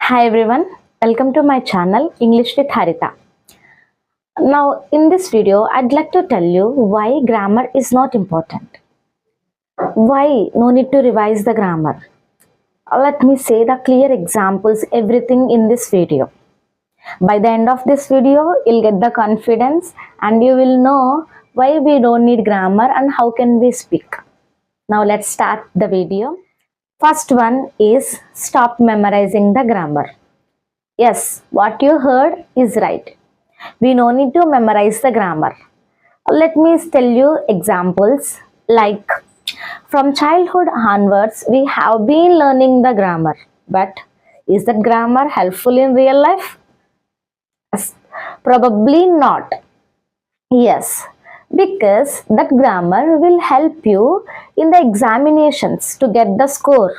Hi everyone, welcome to my channel English with Harita. Now in this video I'd like to tell you why grammar is not important. Why no need to revise the grammar. Let me say the clear examples, everything in this video. By the end of this video you'll get the confidence and you will know why we don't need grammar and how can we speak. Now let's start the video. First one is stop memorizing the grammar. Yes, what you heard is right. We no need to memorize the grammar. Let me tell you examples like from childhood onwards we have been learning the grammar. But is that grammar helpful in real life? Yes, probably not. Yes, because that grammar will help you in the examinations to get the score,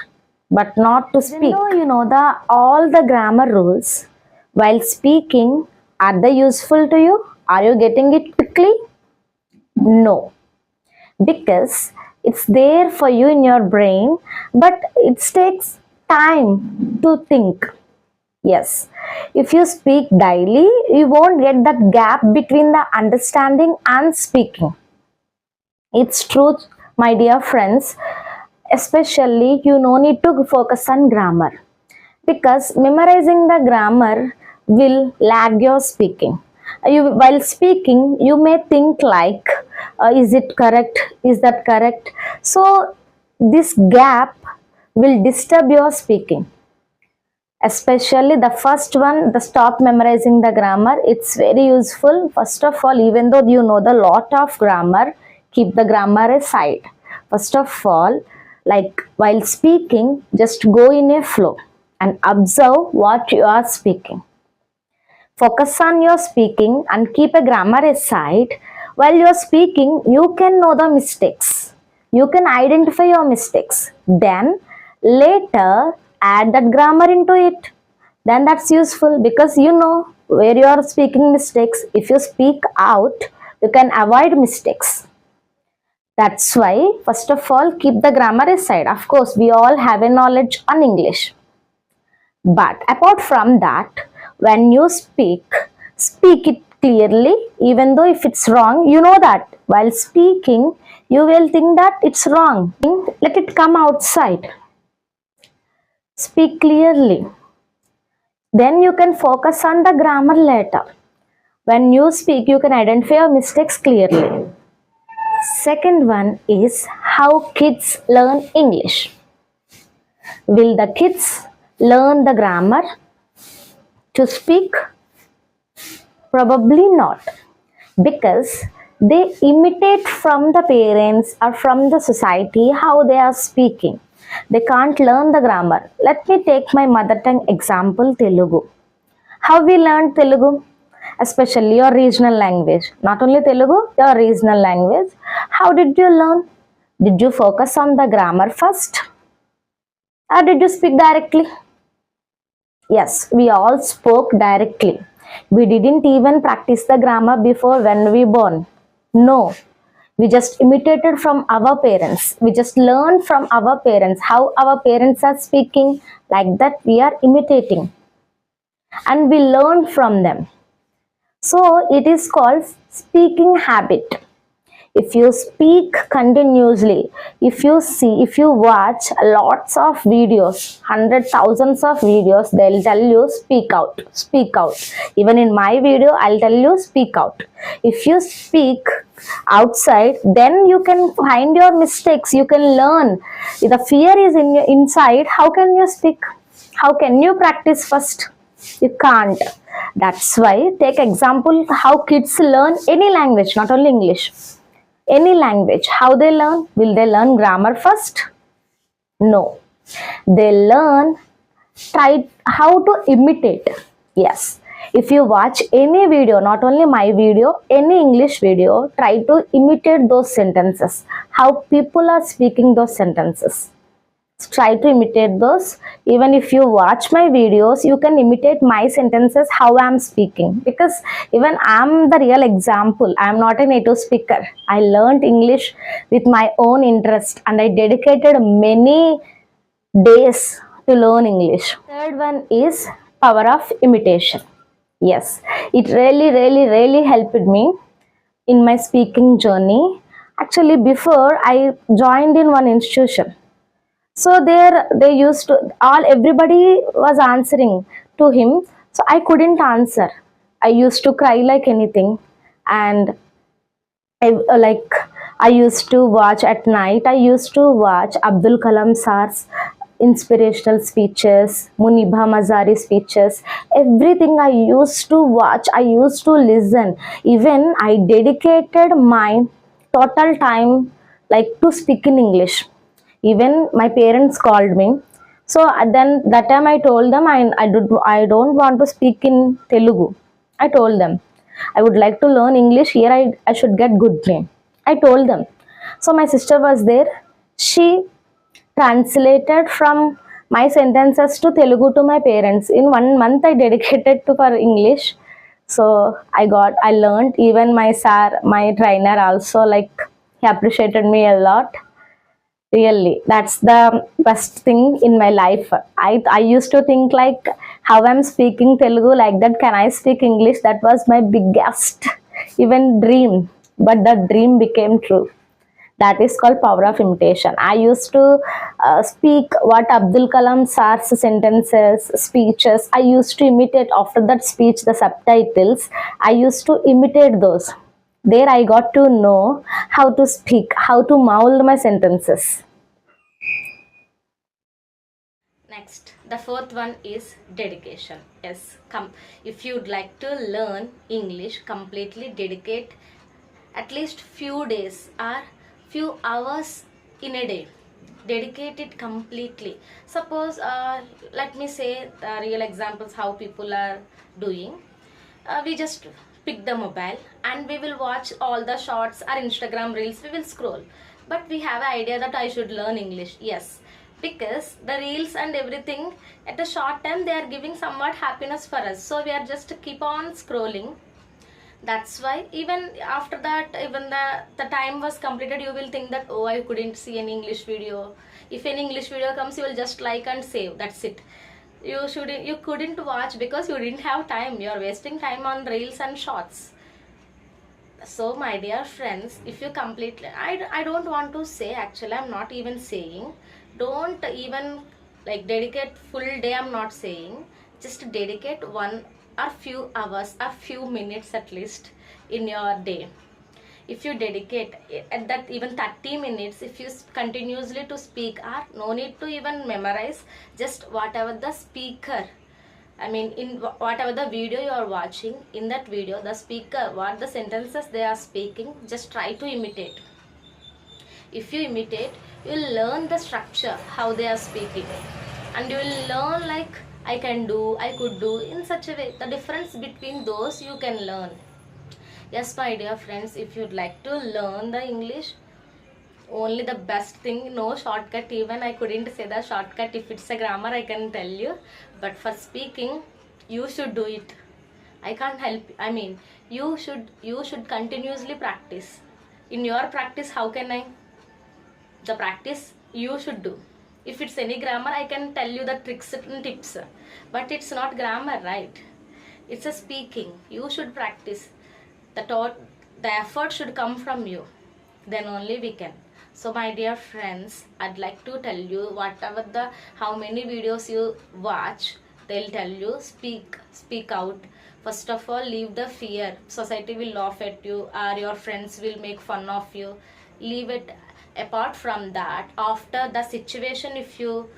but not to speak. Even though you know all the grammar rules, while speaking, are they useful to you? Are you getting it quickly? No, because it's there for you in your brain, but it takes time to think. Yes, if you speak daily, you won't get that gap between the understanding and speaking. It's true, my dear friends. Especially, you no need to focus on grammar because memorizing the grammar will lag your speaking. While speaking, you may think like, is it correct? Is that correct? So, this gap will disturb your speaking. Especially the first one, the stop memorizing the grammar, it's very useful. First of all, even though you know the lot of grammar, keep the grammar aside. First of all, like while speaking, just go in a flow and observe what you are speaking. Focus on your speaking and keep a grammar aside. While you are speaking, you can know the mistakes. You can identify your mistakes. Then later add that grammar into it. Then that's useful because you know where you are speaking mistakes. If you speak out, you can avoid mistakes. That's why first of all keep the grammar aside. Of course, we all have a knowledge on English. But apart from that, when you speak it clearly. Even though if it's wrong, you know that while speaking, you will think that it's wrong. Let it come outside. Speak clearly. Then you can focus on the grammar later. When you speak, you can identify your mistakes clearly. Second one is how kids learn English. Will the kids learn the grammar to speak? Probably not, because they imitate from the parents or from the society how they are speaking. They can't learn the grammar. Let me take my mother tongue example, Telugu. How we learned Telugu? Especially your regional language. Not only Telugu, your regional language. How did you learn? Did you focus on the grammar first? Or did you speak directly? Yes, we all spoke directly. We didn't even practice the grammar before when we born. No, we just imitated from our parents. We just learned from our parents how our parents are speaking. Like that we are imitating. And we learn from them. So it is called speaking habit. If you speak continuously, if you watch lots of videos, hundreds, thousands of videos, they'll tell you speak out, speak out. Even in my video, I'll tell you speak out. If you speak outside, then you can find your mistakes. You can learn. If the fear is in your inside, how can you speak? How can you practice first? You can't. That's why take example how kids learn any language, not only English. Any language, how they learn? Will they learn grammar first? No. They learn how to imitate. Yes. If you watch any video, not only my video, any English video, try to imitate those sentences. How people are speaking those sentences. Try to imitate those. Even if you watch my videos, you can imitate my sentences how I am speaking, because even I am the real example. I am not a native speaker. I learned English with my own interest and I dedicated many days to learn English. Third one is power of imitation. Yes, it really helped me in my speaking journey. Actually, before I joined in one institution, so there they used to all everybody was answering to him, so I couldn't answer. I used to cry like anything, and like I used to watch at night. I used to watch Abdul Kalam Sar's inspirational speeches, Munibha Mazari speeches, everything I used to watch. I used to listen. Even I dedicated my total time like to speak in English. Even my parents called me. So then that time I told them I don't want to speak in Telugu. I told them I would like to learn English. Here I should get good name. I told them. So my sister was there. She translated from my sentences to Telugu to my parents. In 1 month I dedicated to for English. So I learned. Even my sir, my trainer also like he appreciated me a lot. Really, that's the best thing in my life. I used to think like how I'm speaking Telugu like that. Can I speak English? That was my biggest even dream. But the dream became true. That is called power of imitation. I used to speak what Abdul Kalam Sar's sentences, speeches. I used to imitate after that speech the subtitles. I used to imitate those. There I got to know how to speak, how to mold my sentences. Next, the fourth one is dedication. Yes, come. If you'd like to learn English, completely dedicate at least few days or few hours in a day. Dedicate it completely. Suppose, let me say the real examples how people are doing. We just pick the mobile and we will watch all the shorts or Instagram reels. We will scroll, but we have an idea that I should learn English. Yes, because the reels and everything at a short time they are giving somewhat happiness for us, so we are just keep on scrolling. That's why even after that, even the time was completed, you will think that, oh, I couldn't see an English video. If an English video comes, you will just like and save. That's it. You couldn't watch because you didn't have time. You are wasting time on reels and shorts. So my dear friends, if you completely, I don't want to say, actually I'm not even saying don't even like dedicate full day. I'm not saying, just dedicate 1 or few hours or few minutes at least in your day. If you dedicate at that even 30 minutes, if you continuously to speak, or no need to even memorize, just whatever the speaker, I mean in whatever the video you are watching, in that video the speaker, what the sentences they are speaking, just try to imitate. If you imitate, you will learn the structure how they are speaking, and you will learn like I can do, I could do, in such a way. The difference between those you can learn. Yes, my dear friends, if you'd like to learn the English, only the best thing, no shortcut. Even I couldn't say the shortcut. If it's a grammar, I can tell you, but for speaking, you should do it. I can't help. I mean, you should continuously practice. In your practice, how can I? The practice you should do. If it's any grammar, I can tell you the tricks and tips, but it's not grammar, right? It's a speaking. You should practice. The effort should come from you, then only we can. So my dear friends, I'd like to tell you, whatever the how many videos you watch, they'll tell you speak out. First of all, leave the fear. Society will laugh at you, or your friends will make fun of you. Leave it. Apart from that, after the situation if you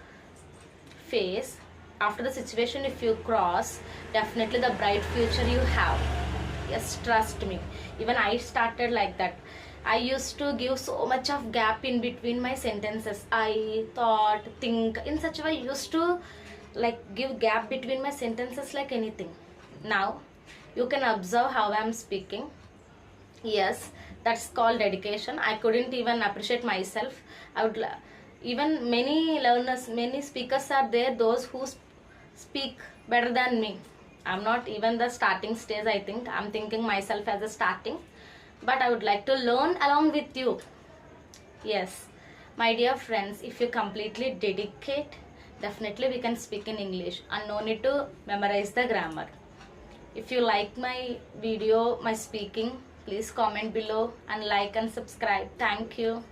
face, after the situation if you cross, definitely the bright future you have. Yes, trust me. Even I started like that. I used to give so much of gap in between my sentences. I thought, think in such a way. I used to like give gap between my sentences like anything. Now you can observe how I'm speaking. Yes, that's called dedication. I couldn't even appreciate myself. I would even many learners, many speakers are there, those who speak better than me. I'm not even the starting stage. I think I'm thinking myself as a starting, but I would like to learn along with you. Yes, my dear friends, if you completely dedicate, definitely we can speak in English and no need to memorize the grammar. If you like my video, my speaking, please comment below and like and subscribe. Thank you.